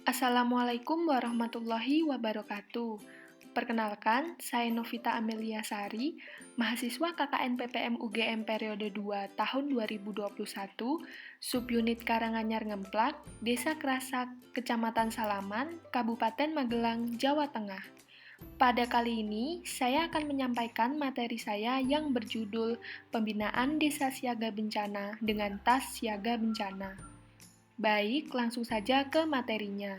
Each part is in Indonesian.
Assalamualaikum warahmatullahi wabarakatuh. Perkenalkan, saya Novita Amelia Sari, mahasiswa KKN PPM UGM periode 2 tahun 2021, subunit Karanganyar Ngemplak, Desa Kerasak, Kecamatan Salaman, Kabupaten Magelang, Jawa Tengah. Pada kali ini, saya akan menyampaikan materi saya yang berjudul Pembinaan Desa Siaga Bencana dengan Tas Siaga Bencana. Baik, langsung saja ke materinya.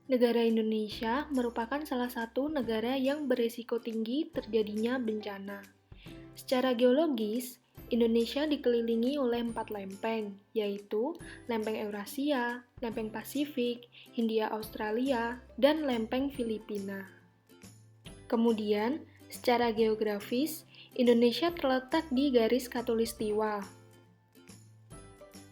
Negara Indonesia merupakan salah satu negara yang berisiko tinggi terjadinya bencana. Secara geologis, Indonesia dikelilingi oleh 4 lempeng, yaitu lempeng Eurasia, lempeng Pasifik, Hindia Australia, dan lempeng Filipina. Kemudian, secara geografis, Indonesia terletak di garis khatulistiwa.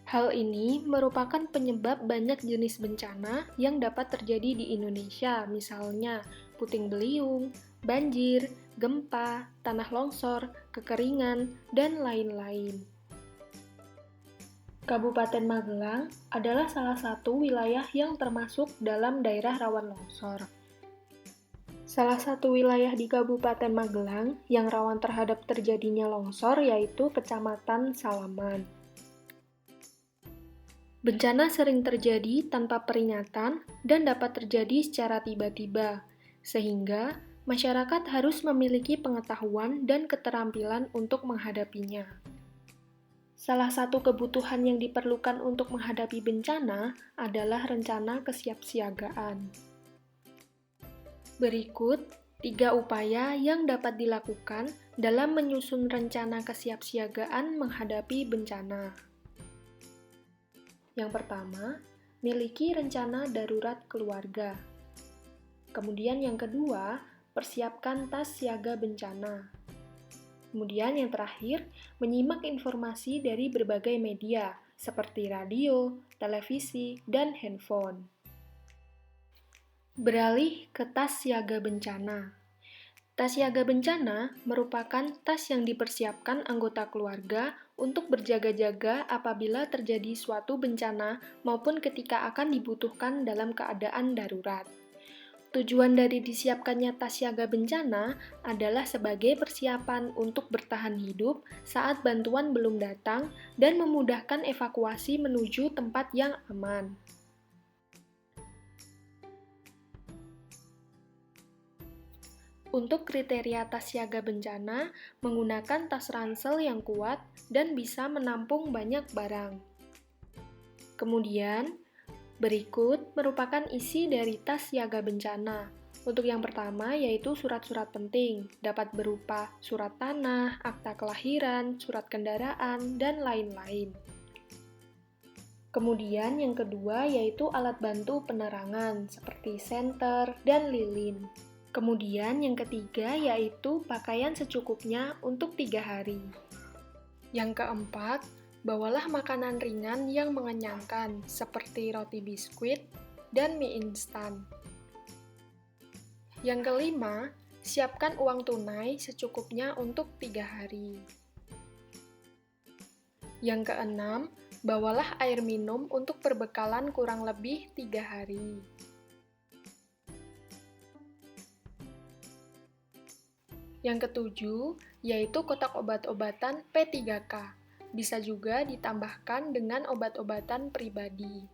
Hal ini merupakan penyebab banyak jenis bencana yang dapat terjadi di Indonesia, misalnya puting beliung, banjir, gempa, tanah longsor, kekeringan, dan lain-lain. Kabupaten Magelang adalah salah satu wilayah yang termasuk dalam daerah rawan longsor. Salah satu wilayah di Kabupaten Magelang yang rawan terhadap terjadinya longsor yaitu Kecamatan Salaman. Bencana sering terjadi tanpa peringatan dan dapat terjadi secara tiba-tiba, sehingga masyarakat harus memiliki pengetahuan dan keterampilan untuk menghadapinya. Salah satu kebutuhan yang diperlukan untuk menghadapi bencana adalah rencana kesiapsiagaan. Berikut 3 upaya yang dapat dilakukan dalam menyusun rencana kesiapsiagaan menghadapi bencana. Yang pertama, miliki rencana darurat keluarga. Kemudian yang kedua, persiapkan tas siaga bencana. Kemudian yang terakhir, menyimak informasi dari berbagai media, seperti radio, televisi, dan handphone. Beralih ke tas siaga bencana. Tas siaga bencana merupakan tas yang dipersiapkan anggota keluarga untuk berjaga-jaga apabila terjadi suatu bencana maupun ketika akan dibutuhkan dalam keadaan darurat. Tujuan dari disiapkannya tas siaga bencana adalah sebagai persiapan untuk bertahan hidup saat bantuan belum datang dan memudahkan evakuasi menuju tempat yang aman. Untuk kriteria tas siaga bencana, menggunakan tas ransel yang kuat dan bisa menampung banyak barang. Kemudian, berikut merupakan isi dari tas siaga bencana. Untuk yang pertama yaitu surat-surat penting, dapat berupa surat tanah, akta kelahiran, surat kendaraan, dan lain-lain. Kemudian yang kedua yaitu alat bantu penerangan, seperti senter dan lilin. Kemudian yang ketiga yaitu pakaian secukupnya untuk 3 hari. Yang keempat, bawalah makanan ringan yang mengenyangkan seperti roti biskuit dan mie instan. Yang kelima, siapkan uang tunai secukupnya untuk 3 hari. Yang keenam, bawalah air minum untuk perbekalan kurang lebih 3 hari. Yang ketujuh, yaitu kotak obat-obatan P3K. Bisa juga ditambahkan dengan obat-obatan pribadi.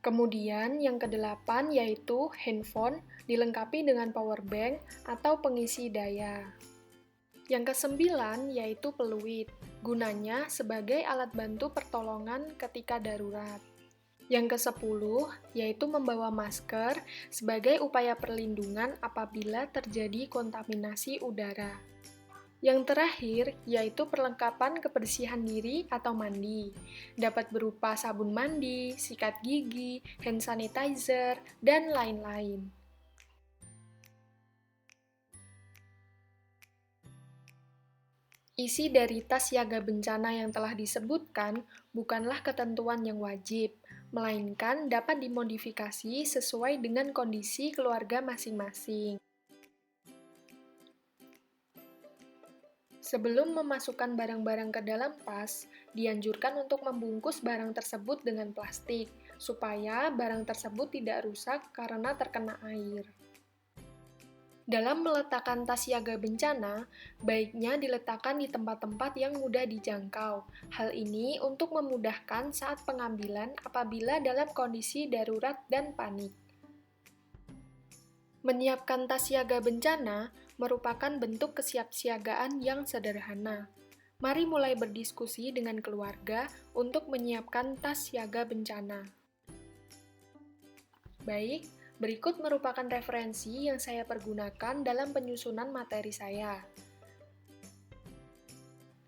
Kemudian yang kedelapan yaitu handphone dilengkapi dengan power bank atau pengisi daya. Yang kesembilan yaitu peluit, gunanya sebagai alat bantu pertolongan ketika darurat. Yang ke-10 yaitu membawa masker sebagai upaya perlindungan apabila terjadi kontaminasi udara. Yang terakhir yaitu perlengkapan kebersihan diri atau mandi. Dapat berupa sabun mandi, sikat gigi, hand sanitizer, dan lain-lain. Isi dari tas siaga bencana yang telah disebutkan bukanlah ketentuan yang wajib, melainkan dapat dimodifikasi sesuai dengan kondisi keluarga masing-masing. Sebelum memasukkan barang-barang ke dalam tas, dianjurkan untuk membungkus barang tersebut dengan plastik supaya barang tersebut tidak rusak karena terkena air. Dalam meletakkan tas siaga bencana, baiknya diletakkan di tempat-tempat yang mudah dijangkau. Hal ini untuk memudahkan saat pengambilan apabila dalam kondisi darurat dan panik. Menyiapkan tas siaga bencana merupakan bentuk kesiapsiagaan yang sederhana. Mari mulai berdiskusi dengan keluarga untuk menyiapkan tas siaga bencana. Baik, berikut merupakan referensi yang saya pergunakan dalam penyusunan materi saya.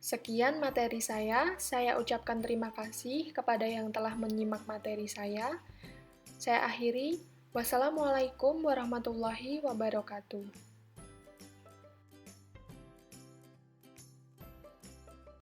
Sekian materi saya ucapkan terima kasih kepada yang telah menyimak materi saya. Saya akhiri, wassalamualaikum warahmatullahi wabarakatuh.